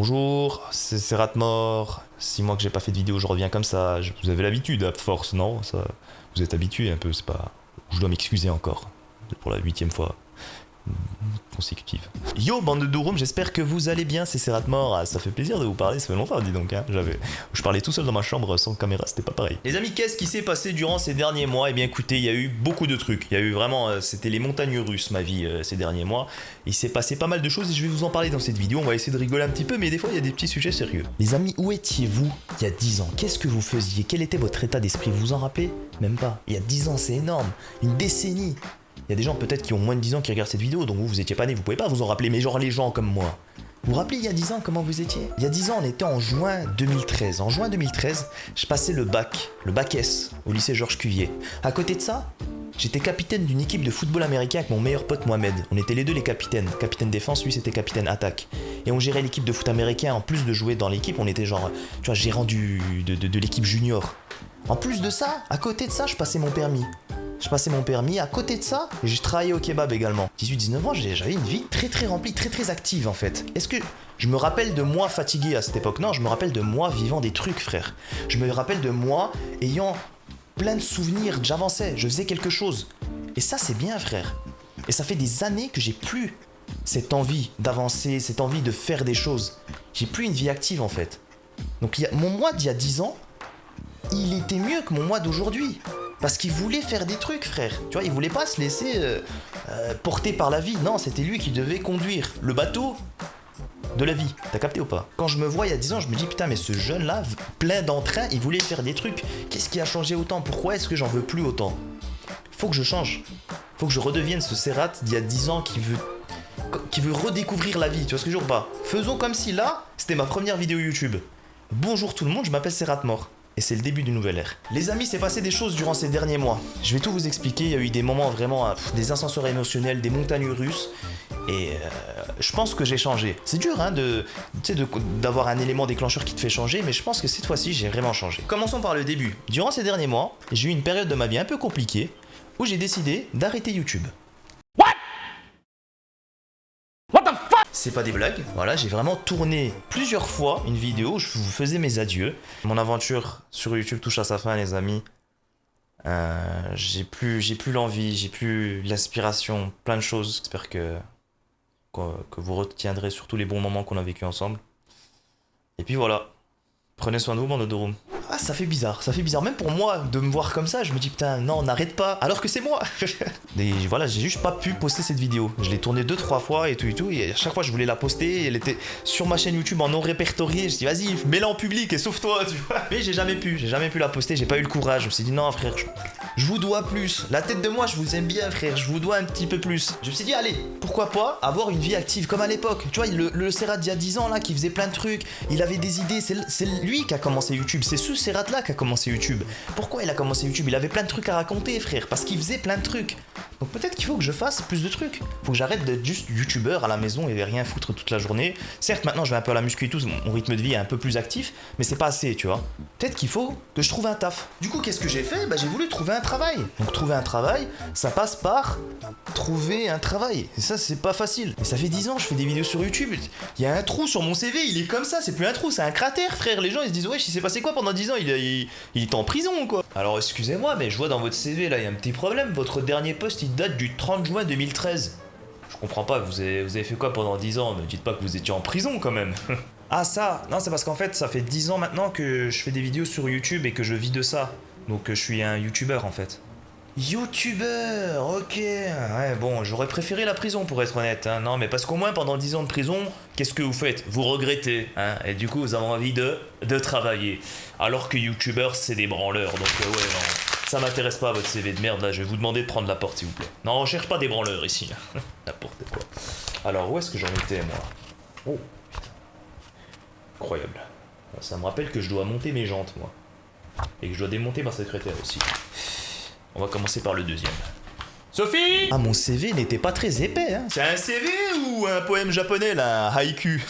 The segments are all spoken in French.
Bonjour, c'est Seratmor. 6 mois que j'ai pas fait de vidéo, je reviens comme ça. Vous avez l'habitude, à force, non? Ça, vous êtes habitué un peu, c'est pas... Je dois m'excuser encore, pour la 8e fois consécutive. Yo, bande de Durum, j'espère que vous allez bien, c'est Seratmor. Ah, ça fait plaisir de vous parler, ça fait longtemps, dis donc. Hein. Je parlais tout seul dans ma chambre sans caméra, c'était pas pareil. Les amis, qu'est-ce qui s'est passé durant ces derniers mois? Eh bien écoutez, il y a eu beaucoup de trucs. Il y a eu vraiment, c'était les montagnes russes, ma vie, ces derniers mois. Il s'est passé pas mal de choses et je vais vous en parler dans cette vidéo. On va essayer de rigoler un petit peu, mais des fois, il y a des petits sujets sérieux. Les amis, où étiez-vous il y a 10 ans? Qu'est-ce que vous faisiez? Quel était votre état d'esprit? Vous vous en rappelez? Même pas. Il y a 10 ans, c'est énorme. Une décennie. Il y a des gens peut-être qui ont moins de 10 ans qui regardent cette vidéo, donc vous étiez pas nés, vous pouvez pas vous en rappeler, mais genre les gens comme moi. Vous vous rappelez il y a 10 ans comment vous étiez? Il y a 10 ans on était en juin 2013. En juin 2013, je passais le bac S, au lycée Georges Cuvier. À côté de ça, j'étais capitaine d'une équipe de football américain avec mon meilleur pote Mohamed. On était les deux les capitaines. Capitaine défense, lui c'était capitaine attaque. Et on gérait l'équipe de foot américain, en plus de jouer dans l'équipe, on était genre, tu vois, gérant de l'équipe junior. En plus de ça, à côté de ça, je passais mon permis. À côté de ça, j'ai travaillé au kebab également. 18-19 ans, j'avais une vie très remplie, très active en fait. Est-ce que je me rappelle de moi fatigué à cette époque? Non, je me rappelle de moi vivant des trucs, frère. Je me rappelle de moi ayant plein de souvenirs, j'avançais, je faisais quelque chose. Et ça, c'est bien, frère. Et ça fait des années que j'ai plus cette envie d'avancer, cette envie de faire des choses. J'ai plus une vie active en fait. Donc mon moi d'il y a 10 ans, il était mieux que mon moi d'aujourd'hui. Parce qu'il voulait faire des trucs, frère. Tu vois, il voulait pas se laisser porter par la vie. Non, c'était lui qui devait conduire le bateau de la vie. T'as capté ou pas? Quand je me vois il y a 10 ans, je me dis putain, mais ce jeune-là, plein d'entrain, il voulait faire des trucs. Qu'est-ce qui a changé autant? Pourquoi est-ce que j'en veux plus autant? Faut que je change. Faut que je redevienne ce Serat d'il y a 10 ans qui veut redécouvrir la vie. Tu vois ce que je veux dire ou pas? Faisons comme si là, c'était ma première vidéo YouTube. Bonjour tout le monde, je m'appelle Seratmor. Et c'est le début d'une nouvelle ère. Les amis, c'est passé des choses durant ces derniers mois. Je vais tout vous expliquer, il y a eu des moments vraiment, des ascenseurs émotionnels, des montagnes russes. Et je pense que j'ai changé. C'est dur hein, d'avoir un élément déclencheur qui te fait changer, mais je pense que cette fois-ci, j'ai vraiment changé. Commençons par le début. Durant ces derniers mois, j'ai eu une période de ma vie un peu compliquée, où j'ai décidé d'arrêter YouTube. C'est pas des blagues, voilà, j'ai vraiment tourné plusieurs fois une vidéo où je vous faisais mes adieux. Mon aventure sur YouTube touche à sa fin, les amis. J'ai plus l'envie, j'ai plus l'inspiration, plein de choses. J'espère que vous retiendrez surtout les bons moments qu'on a vécu ensemble. Et puis voilà, prenez soin de vous, bande de Durum. Ah, ça fait bizarre, même pour moi de me voir comme ça, je me dis putain, non, n'arrête pas, alors que c'est moi. Et voilà, j'ai juste pas pu poster cette vidéo. Je l'ai tournée 2-3 fois et tout, et à chaque fois je voulais la poster, elle était sur ma chaîne YouTube en non répertorié, je dis vas-y, mets-la en public et sauve-toi, tu vois. Mais j'ai jamais pu la poster, j'ai pas eu le courage, je me suis dit non frère, je vous dois plus. La tête de moi, je vous aime bien frère, je vous dois un petit peu plus. Je me suis dit allez, pourquoi pas avoir une vie active comme à l'époque. Tu vois, le Serat d'il y a 10 ans là, qui faisait plein de trucs, il avait des idées, c'est lui qui a commencé YouTube, c'est ce Serat là qui a commencé YouTube. Pourquoi il a commencé YouTube? Il avait plein de trucs à raconter frère, parce qu'il faisait plein de trucs. Donc peut-être qu'il faut que je fasse plus de trucs. Faut que j'arrête d'être juste youtubeur à la maison et de rien foutre toute la journée. Certes maintenant je vais un peu à la muscu et tout, mon rythme de vie est un peu plus actif, mais c'est pas assez tu vois. Peut-être qu'il faut que je trouve un taf. Du coup qu'est-ce que j'ai fait? Bah j'ai voulu trouver un travail. Donc trouver un travail, ça passe par trouver un travail. Et ça c'est pas facile. Et ça fait 10 ans je fais des vidéos sur YouTube. Il y a un trou sur mon CV, il est comme ça, c'est plus un trou, c'est un cratère frère. Les gens ils se disent ouais, il s'est passé quoi pendant 10 ans? Il est en prison quoi. Alors excusez-moi mais je vois dans votre CV là, il y a un petit problème. Votre dernier post il date du 30 juin 2013. Je comprends pas, vous avez fait quoi pendant 10 ans? Ne dites pas que vous étiez en prison quand même. Ah ça, non c'est parce qu'en fait ça fait 10 ans maintenant que je fais des vidéos sur YouTube et que je vis de ça. Donc je suis un youtubeur en fait. Youtubeur, ok. Ouais bon, j'aurais préféré la prison pour être honnête. Hein. Non mais parce qu'au moins pendant 10 ans de prison, qu'est-ce que vous faites? Vous regrettez. Hein. Et du coup vous avez envie de travailler. Alors que youtubeur c'est des branleurs. Donc ouais non. Ça m'intéresse pas votre CV de merde là, je vais vous demander de prendre la porte s'il vous plaît. Non, on cherche pas des branleurs ici. N'importe quoi. Alors où est-ce que j'en étais moi? Oh. Incroyable. Ça me rappelle que je dois monter mes jantes moi. Et que je dois démonter ma secrétaire aussi. On va commencer par le deuxième. Sophie! Ah mon CV n'était pas très épais hein. C'est un CV ou un poème japonais là, un haïku?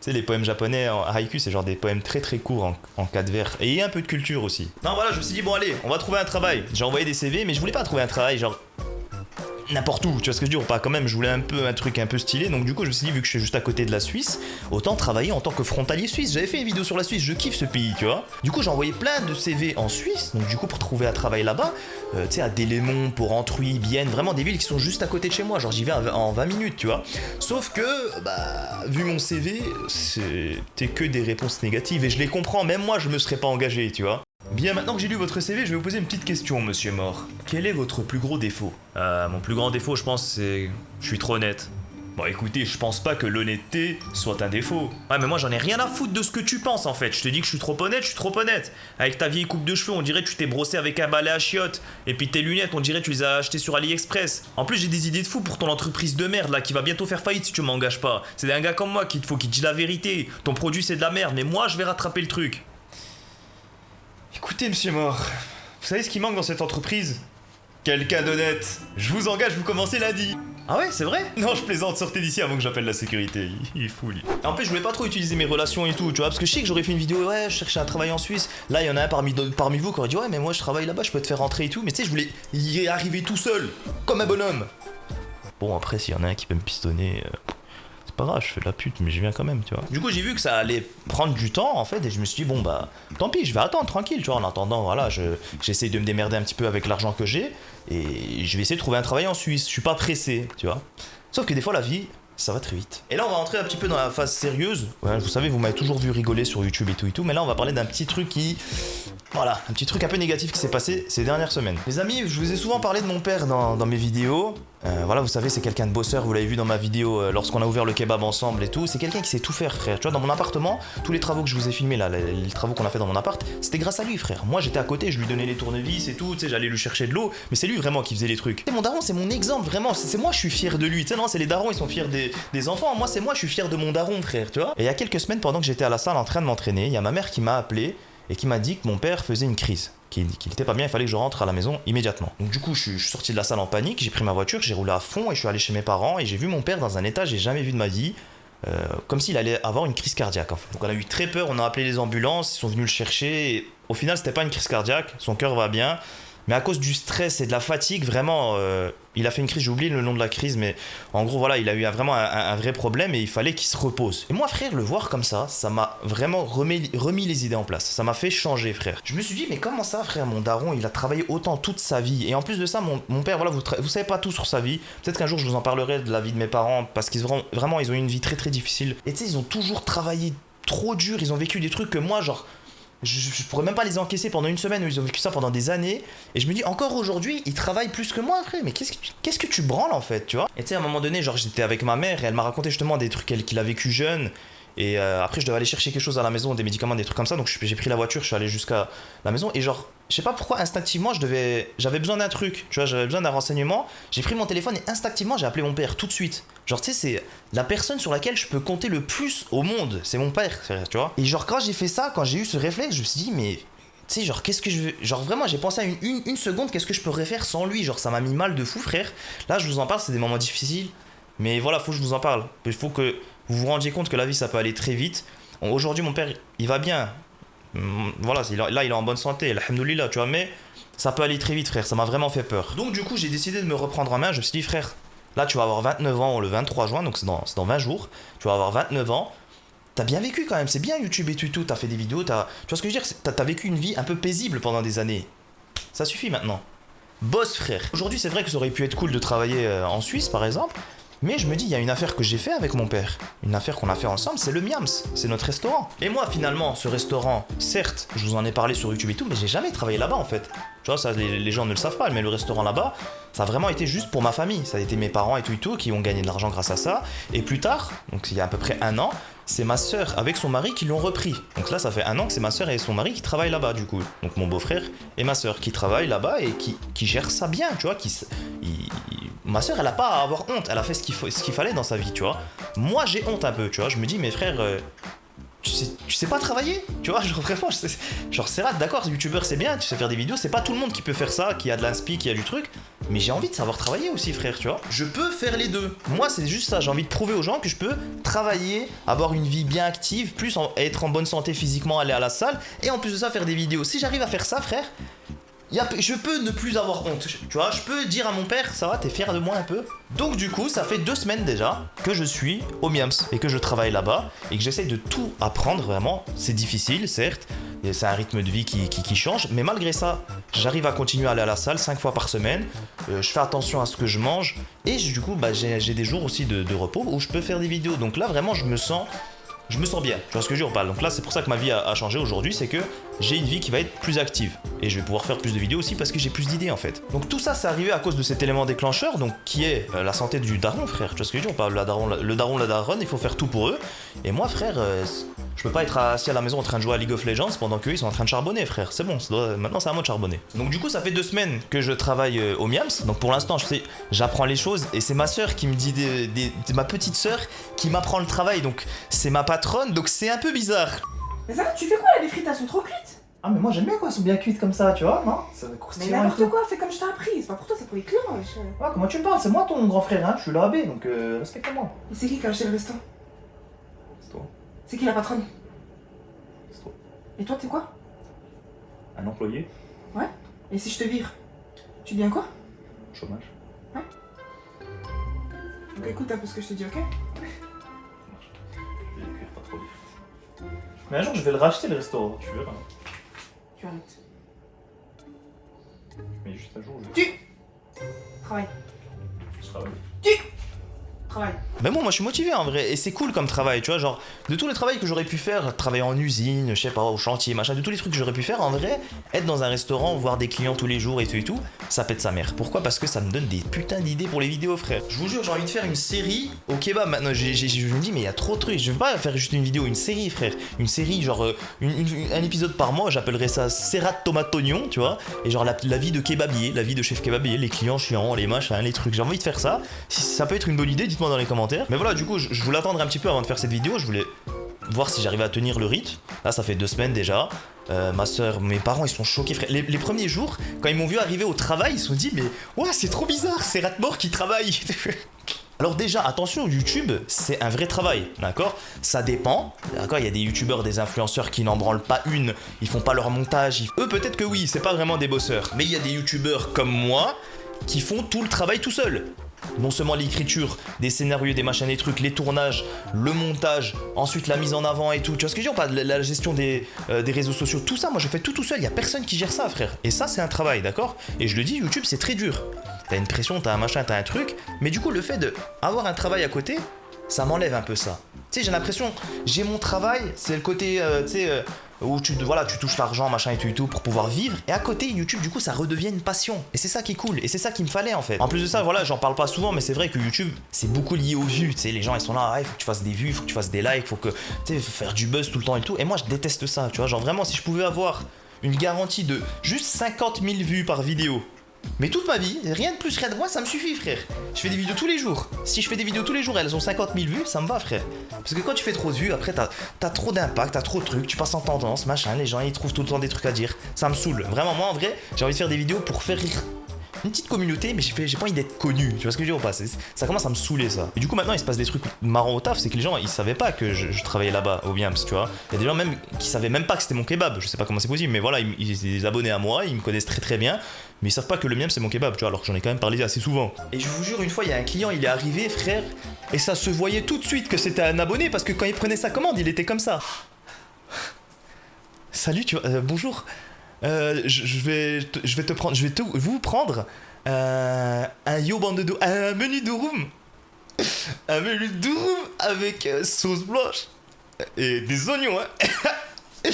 Tu sais, les poèmes japonais en haïku, c'est genre des poèmes très courts en 4 vers. Et il y a un peu de culture aussi. Non, voilà, je me suis dit, bon, allez, on va trouver un travail. J'ai envoyé des CV, mais je voulais pas trouver un travail, genre. n'importe où, tu vois ce que je veux dire, pas quand même, je voulais un truc un peu stylé, donc du coup je me suis dit, vu que je suis juste à côté de la Suisse, autant travailler en tant que frontalier suisse. J'avais fait une vidéo sur la Suisse, je kiffe ce pays, tu vois. Du coup j'ai envoyé plein de CV en Suisse, donc du coup pour trouver un travail là-bas, tu sais, à Delémont, Porrentruy, Bienne, vraiment des villes qui sont juste à côté de chez moi, genre j'y vais en 20 minutes, tu vois. Sauf que, bah, vu mon CV, c'était que des réponses négatives, et je les comprends, même moi je me serais pas engagé, tu vois. Bien, maintenant que j'ai lu votre CV, je vais vous poser une petite question, monsieur Mort. Quel est votre plus gros défaut? Mon plus grand défaut, je pense, c'est... Je suis trop honnête. Bon, écoutez, je pense pas que l'honnêteté soit un défaut. Ouais, mais moi, j'en ai rien à foutre de ce que tu penses, en fait. Je te dis que je suis trop honnête, je suis trop honnête. Avec ta vieille coupe de cheveux, on dirait que tu t'es brossé avec un balai à chiottes. Et puis tes lunettes, on dirait que tu les as achetées sur AliExpress. En plus, j'ai des idées de fou pour ton entreprise de merde, là, qui va bientôt faire faillite si tu m'engages pas. C'est un gars comme moi qu'il te faut, qui te dit la vérité. Ton produit, c'est de la merde, mais moi, je vais rattraper le truc. Écoutez, monsieur Mort, vous savez ce qui manque dans cette entreprise? Quelqu'un d'honnête. Je vous engage, vous commencez lundi. Ah ouais, c'est vrai? Non, je plaisante, sortez d'ici avant que j'appelle la sécurité. Il est fou, lui. En plus, je voulais pas trop utiliser mes relations et tout, tu vois, parce que je sais que j'aurais fait une vidéo, ouais, je cherchais un travail en Suisse. Là, il y en a un parmi vous qui aurait dit, ouais, mais moi, je travaille là-bas, je peux te faire rentrer et tout. Mais tu sais, je voulais y arriver tout seul, comme un bonhomme. Bon, après, s'il y en a un qui peut me pistonner... pas grave, je fais de la pute, mais je viens quand même, tu vois. Du coup, j'ai vu que ça allait prendre du temps, en fait, et je me suis dit, bon, bah, tant pis, je vais attendre, tranquille, tu vois. En attendant, voilà, j'essaye de me démerder un petit peu avec l'argent que j'ai, et je vais essayer de trouver un travail en Suisse. Je suis pas pressé, tu vois. Sauf que des fois, la vie, ça va très vite. Et là, on va rentrer un petit peu dans la phase sérieuse. Ouais, vous savez, vous m'avez toujours vu rigoler sur YouTube et tout, mais là, on va parler d'un petit truc qui... Voilà, un petit truc un peu négatif qui s'est passé ces dernières semaines. Les amis, je vous ai souvent parlé de mon père dans mes vidéos. Voilà, vous savez, c'est quelqu'un de bosseur, vous l'avez vu dans ma vidéo lorsqu'on a ouvert le kebab ensemble et tout. C'est quelqu'un qui sait tout faire, frère. Tu vois, dans mon appartement, tous les travaux que je vous ai filmés là, les travaux qu'on a fait dans mon appart, c'était grâce à lui, frère. Moi, j'étais à côté, je lui donnais les tournevis et tout, tu sais, j'allais lui chercher de l'eau, mais c'est lui vraiment qui faisait les trucs. Et mon daron, c'est mon exemple, vraiment. C'est moi, je suis fier de lui. Tu sais, non, c'est les darons, ils sont fiers des enfants. Moi, c'est moi, je suis fier de mon daron, frère, tu vois. Et il y a quelques semaines, pendant que j'étais à la salle en train de m'entraîner, il y a ma mère qui m'a appelé et qui m'a dit que mon père faisait une crise. Qu'il était pas bien, il fallait que je rentre à la maison immédiatement. Donc du coup, je suis sorti de la salle en panique, j'ai pris ma voiture, j'ai roulé à fond et je suis allé chez mes parents et j'ai vu mon père dans un état que j'ai jamais vu de ma vie, comme s'il allait avoir une crise cardiaque en fait. Donc on a eu très peur, on a appelé les ambulances, ils sont venus le chercher et au final c'était pas une crise cardiaque, son cœur va bien, mais à cause du stress et de la fatigue, vraiment, il a fait une crise, j'ai oublié le nom de la crise, mais en gros voilà, il a eu vraiment un vrai problème et il fallait qu'il se repose. Et moi frère, le voir comme ça m'a vraiment remis les idées en place, ça m'a fait changer frère. Je me suis dit mais comment ça frère, mon daron il a travaillé autant toute sa vie et en plus de ça mon père, voilà, vous savez pas tout sur sa vie, peut-être qu'un jour je vous en parlerai de la vie de mes parents parce qu'ils vraiment ils ont eu une vie très très difficile et tu sais ils ont toujours travaillé trop dur, ils ont vécu des trucs que moi genre je pourrais même pas les encaisser pendant une semaine, ils ont vécu ça pendant des années. Et je me dis, encore aujourd'hui, ils travaillent plus que moi, frère. Mais qu'est-ce que tu branles en fait, tu vois? Et tu sais, à un moment donné, genre j'étais avec ma mère et elle m'a raconté justement des trucs qu'il a vécu jeune. Et après, je devais aller chercher quelque chose à la maison, des médicaments, des trucs comme ça. Donc j'ai pris la voiture, je suis allé jusqu'à la maison. Et genre, je sais pas pourquoi, instinctivement, j'avais besoin d'un truc. Tu vois, j'avais besoin d'un renseignement. J'ai pris mon téléphone et instinctivement, j'ai appelé mon père tout de suite. Genre, tu sais, c'est la personne sur laquelle je peux compter le plus au monde. C'est mon père, tu vois. Et genre, quand j'ai fait ça, quand j'ai eu ce réflexe, je me suis dit, mais... Tu sais, genre, qu'est-ce que je veux... Genre, vraiment, j'ai pensé à une seconde, qu'est-ce que je pourrais faire sans lui? Genre, ça m'a mis mal de fou, frère. Là, je vous en parle, c'est des moments difficiles. Mais voilà, faut que je vous en parle. Il faut que vous vous rendiez compte que la vie, ça peut aller très vite. Aujourd'hui, mon père, il va bien. Voilà, là, il est en bonne santé, alhamdoulilah, tu vois. Mais ça peut aller très vite, frère. Ça m'a vraiment fait peur. Donc, du coup, j'ai décidé de me reprendre en main. Je me suis dit, frère, là, tu vas avoir 29 ans le 23 juin, donc c'est dans 20 jours. Tu vas avoir 29 ans. T'as bien vécu quand même, c'est bien YouTube et tout, t'as fait des vidéos, tu vois ce que je veux dire, t'as vécu une vie un peu paisible pendant des années. Ça suffit maintenant. Boss frère. Aujourd'hui c'est vrai que ça aurait pu être cool de travailler en Suisse par exemple, mais je me dis il y a une affaire que j'ai fait avec mon père. Une affaire qu'on a fait ensemble, c'est le Miams, c'est notre restaurant. Et moi finalement, ce restaurant, certes, je vous en ai parlé sur YouTube et tout, mais j'ai jamais travaillé là-bas en fait. Tu vois, ça les gens ne le savent pas, mais le restaurant là-bas, ça a vraiment été juste pour ma famille. Ça a été mes parents et tout qui ont gagné de l'argent grâce à ça. Et plus tard, donc il y a à peu près un an, c'est ma sœur avec son mari qui l'ont repris. Donc là, ça fait un an que c'est ma sœur et son mari qui travaillent là-bas du coup. Donc mon beau-frère et ma sœur qui travaillent là-bas et qui gèrent ça bien, tu vois. Ma sœur, elle a pas à avoir honte. Elle a fait ce qu'il fallait dans sa vie, tu vois. Moi, j'ai honte un peu, tu vois. Je me dis, mes frères... Tu sais pas travailler, tu vois, genre vraiment, genre c'est rare, d'accord, youtubeur c'est bien, tu sais faire des vidéos, c'est pas tout le monde qui peut faire ça, qui a de l'inspi, qui a du truc, mais j'ai envie de savoir travailler aussi frère, tu vois. Je peux faire les deux, moi c'est juste ça, j'ai envie de prouver aux gens que je peux travailler, avoir une vie bien active, être en bonne santé physiquement, aller à la salle, et en plus de ça faire des vidéos. Si j'arrive à faire ça frère, je peux ne plus avoir honte, tu vois, je peux dire à mon père, ça va, t'es fier de moi un peu? Donc du coup, ça fait 2 semaines déjà que je suis au Miams et que je travaille là-bas et que j'essaye de tout apprendre vraiment. C'est difficile, certes, et c'est un rythme de vie qui change, mais malgré ça, j'arrive à continuer à aller à la salle 5 fois par semaine, je fais attention à ce que je mange et du coup, bah, j'ai des jours aussi de repos où je peux faire des vidéos. Donc là, vraiment, je me sens bien, tu vois ce que je veux dire. Donc là, c'est pour ça que ma vie a changé aujourd'hui, c'est que j'ai une vie qui va être plus active. Et je vais pouvoir faire plus de vidéos aussi parce que j'ai plus d'idées en fait. Donc tout ça, c'est arrivé à cause de cet élément déclencheur, donc qui est la santé du daron, frère. Tu vois ce que je veux dire. On parle le daron, la daronne, il faut faire tout pour eux. Et moi, frère, je peux pas être assis à la maison en train de jouer à League of Legends pendant qu'eux, ils sont en train de charbonner, frère. C'est bon, maintenant c'est à moi de charbonner. Donc du coup, ça fait 2 semaines que je travaille au Miams. Donc pour l'instant, j'apprends les choses et c'est ma soeur qui me dit, ma petite soeur qui m'apprend le travail. Donc c'est ma patronne, donc c'est un peu bizarre. Mais ça, tu fais quoi là? Les frites, elles sont trop cuites. Ah mais moi j'aime bien quand elles sont bien cuites comme ça, tu vois, non? Ça Mais croustillant et n'importe tout. quoi, fais comme je t'ai appris. C'est pas pour toi, c'est pour les clients, wesh. Ah, comment tu me parles? C'est moi ton grand frère, hein? Je suis le AB, donc respecte-moi. Et c'est qui a acheté le resto? C'est toi. C'est qui la patronne? C'est toi. Et toi, t'es quoi? Un employé? Et si je te vire? Tu deviens quoi? Chômage. Donc écoute un peu ce que je te dis, ok? Je vais écrire pas trop vite. Mais un jour je vais le racheter le restaurant, tu verras. Tu arrêtes. Mais juste un jour Travaille. je travaille. Travaille. Mais bon, moi je suis motivé en vrai, et c'est cool comme travail, tu vois, genre, de tous les travails que j'aurais pu faire, travailler en usine, je sais pas, au chantier, machin, de tous les trucs que j'aurais pu faire, en vrai, être dans un restaurant, voir des clients tous les jours et tout, ça pète sa mère. Pourquoi? Parce que ça me donne des putains d'idées pour les vidéos, frère. Je vous jure, j'ai envie de faire une série au kebab maintenant, je me dis, mais il y a trop de trucs, je veux pas faire juste une vidéo, une série, frère. Une série, genre, un épisode par mois, j'appellerais ça Serrat Tomate Oignon, tu vois, et genre la vie de kebabier, la vie de chef kebabier, les clients chiants, les machins, les trucs, j'ai envie de faire ça. Si ça peut être une bonne idée, dites-moi dans les commentaires. Mais voilà, du coup, je voulais attendre un petit peu avant de faire cette vidéo. Je voulais voir si j'arrivais à tenir le rythme. Là, ça fait 2 semaines déjà. Ma soeur, mes parents, ils sont choqués, frère. Les premiers jours, quand ils m'ont vu arriver au travail, ils se sont dit, mais ouais, c'est trop bizarre, c'est Ratmore qui travaille. Alors déjà, attention, YouTube, c'est un vrai travail, d'accord? Ça dépend, d'accord? Il y a des youtubeurs, des influenceurs qui n'en branlent pas une, ils font pas leur montage. Eux, peut-être que oui, c'est pas vraiment des bosseurs. Mais il y a des youtubeurs comme moi qui font tout le travail tout seuls. Non seulement l'écriture, des scénarios, des machins, des trucs, les tournages, le montage, ensuite la mise en avant et tout. Tu vois ce que je veux dire? Pas la gestion des réseaux sociaux, tout ça, moi je fais tout seul, il y a personne qui gère ça, frère. Et ça, c'est un travail, d'accord? Et je le dis, YouTube, c'est très dur. T'as une pression, t'as un machin, t'as un truc, mais du coup, le fait d'avoir un travail à côté, ça m'enlève un peu ça. Tu sais, j'ai l'impression, j'ai mon travail, c'est le côté, tu sais, où tu touches l'argent, machin et tout pour pouvoir vivre. Et à côté, YouTube, du coup, ça redevient une passion. Et c'est ça qui est cool. Et c'est ça qu'il me fallait, en fait. En plus de ça, voilà, j'en parle pas souvent, mais c'est vrai que YouTube, c'est beaucoup lié aux vues. Tu sais, les gens, ils sont là, il faut que tu fasses des vues, il faut que tu fasses des likes, faut que, tu sais, faire du buzz tout le temps et tout. Et moi, je déteste ça, tu vois. Genre, vraiment, si je pouvais avoir une garantie de juste 50 000 vues par vidéo, mais toute ma vie, rien de plus, rien de moins, ça me suffit, frère. Je fais des vidéos tous les jours. Si je fais des vidéos tous les jours, elles ont 50 000 vues, ça me va, frère. Parce que quand tu fais trop de vues, après t'as trop d'impact, t'as trop de trucs, tu passes en tendance, machin, les gens ils trouvent tout le temps des trucs à dire. Ça me saoule. Vraiment, moi en vrai, j'ai envie de faire des vidéos pour faire rire une petite communauté, mais j'ai pas envie d'être connu. Tu vois ce que je veux dire ou pas? Ça commence à me saouler, ça. Et du coup, maintenant, il se passe des trucs marrants au taf, c'est que les gens, ils savaient pas que je travaillais là-bas, au Miams, tu vois. Il y a des gens même qui savaient même pas que c'était mon kebab. Je sais pas comment c'est possible, mais voilà, ils étaient des abonnés à moi, ils me connaissent très très bien, mais ils savent pas que le Miams c'est mon kebab, tu vois, alors que j'en ai quand même parlé assez souvent. Et je vous jure, une fois, il y a un client, il est arrivé, frère, et ça se voyait tout de suite que c'était un abonné, parce que quand il prenait sa commande, il était comme ça. Salut, tu vois, bonjour. Je vais vous prendre un yo bande de un menu durum. Un menu durum avec sauce blanche et des oignons, hein.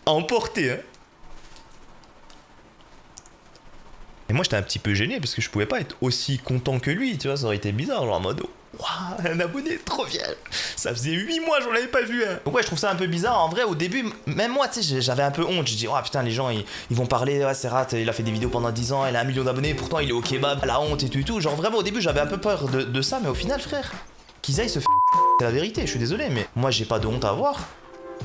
À emporter, hein. Et moi j'étais un petit peu gêné parce que je pouvais pas être aussi content que lui, tu vois, ça aurait été bizarre, genre en mode waouh, un abonné, trop bien. Ça faisait 8 mois, j'en avais pas vu un. Donc ouais, je trouve ça un peu bizarre. En vrai, au début, même moi, tu sais, j'avais un peu honte. Je dis, oh putain, les gens, ils vont parler, ouais, Serrat, il a fait des vidéos pendant 10 ans, il a 1 million d'abonnés, pourtant il est au kebab, la honte et tout. Genre vraiment, au début, j'avais un peu peur de ça, mais au final, frère, qu'ils aillent se faire, c'est la vérité, je suis désolé, mais moi, j'ai pas de honte à avoir.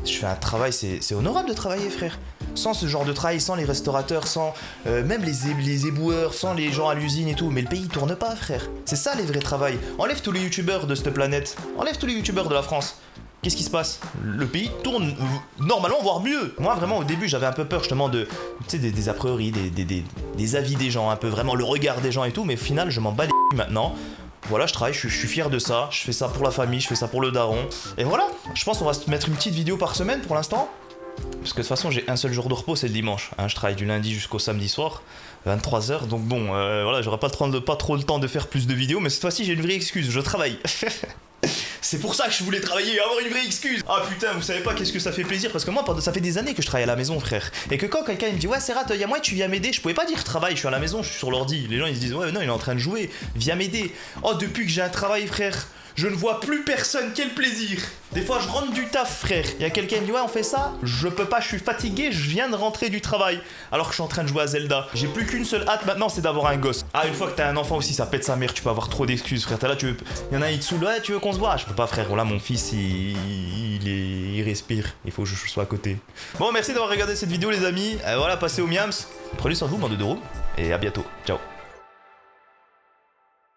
Je fais un travail, c'est honorable de travailler, frère. Sans ce genre de travail, sans les restaurateurs, sans même les éboueurs, sans les gens à l'usine et tout, mais le pays tourne pas, frère. C'est ça les vrais travails. Enlève tous les youtubeurs de cette planète, enlève tous les youtubeurs de la France. Qu'est-ce qui se passe? Le pays tourne normalement, voire mieux. Moi, vraiment, au début, j'avais un peu peur justement de, tu sais, des a priori, des avis des gens, un peu vraiment le regard des gens et tout, mais au final, je m'en bats les couilles maintenant. Voilà, je travaille, je suis fier de ça, je fais ça pour la famille, je fais ça pour le daron. Et voilà, je pense qu'on va se mettre une petite vidéo par semaine pour l'instant. Parce que de toute façon, j'ai un seul jour de repos, c'est le dimanche. Hein, je travaille du lundi jusqu'au samedi soir, 23h. Donc bon, voilà, j'aurai pas trop le temps de faire plus de vidéos, mais cette fois-ci, j'ai une vraie excuse, je travaille. C'est pour ça que je voulais travailler, avoir une vraie excuse. Ah putain, vous savez pas qu'est-ce que ça fait plaisir, parce que moi, ça fait des années que je travaille à la maison, frère. Et que quand quelqu'un me dit, ouais, Serhat, y'a moi, tu viens m'aider, je pouvais pas dire travail, je suis à la maison, je suis sur l'ordi. Les gens, ils se disent, ouais, non, il est en train de jouer, viens m'aider. Oh, depuis que j'ai un travail, frère, je ne vois plus personne, quel plaisir. Des fois, je rentre du taf, frère. Il y a quelqu'un qui me dit, ouais, on fait ça. Je peux pas, je suis fatigué, je viens de rentrer du travail. Alors que je suis en train de jouer à Zelda. J'ai plus qu'une seule hâte maintenant, c'est d'avoir un gosse. Ah, une fois que t'as un enfant aussi, ça pète sa mère, tu peux avoir trop d'excuses, frère. T'es là, il y en a, il te saoule, ouais, tu veux qu'on se voit? Je peux pas, frère. Voilà, mon fils, il respire. Il faut que je sois à côté. Bon, merci d'avoir regardé cette vidéo, les amis. Voilà, passez au miams. Prenez soin de vous, bande de roues. Et à bientôt. Ciao.